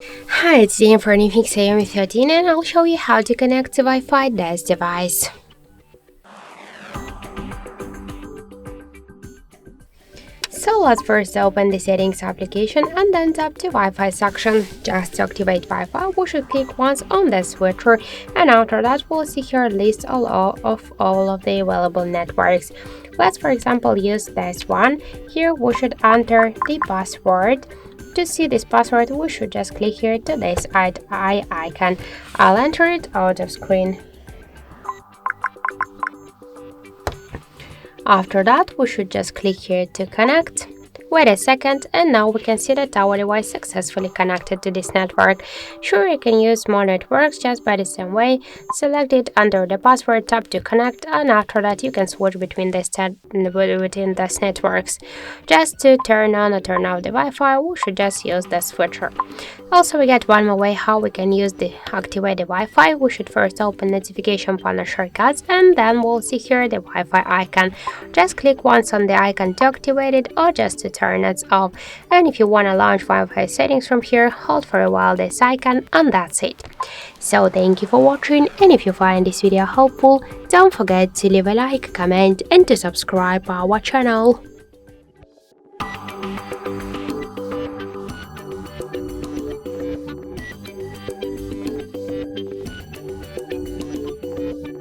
Hi, it's Dean for new Xiaomi 13 and I'll show you how to connect to Wi-Fi this device. So let's first open the settings application and then tap the Wi-Fi section. Just to activate Wi-Fi, we should click once on the switcher, and after that we'll see here a list of all of the available networks. Let's for example use this one. Here we should enter the password. To see this password, we should just click here to this eye icon. I'll enter it out of screen. After that, we should just click here to connect. Wait a second, and now we can see that our device successfully connected to this network. Sure, you can use more networks just by the same way. Select it under the password, tap to connect, and after that you can switch between these networks. Just to turn on or turn off the Wi-Fi, we should just use the switcher. Also, we get one more way how we can activate the Wi-Fi. We should first open notification panel shortcuts, and then we'll see here the Wi-Fi icon. Just click once on the icon to activate it or just to turn it off. And if you want to launch Wi-Fi settings from here, hold for a while this icon, and that's it. So thank you for watching, and if you find this video helpful, don't forget to leave a like, comment and to subscribe our channel.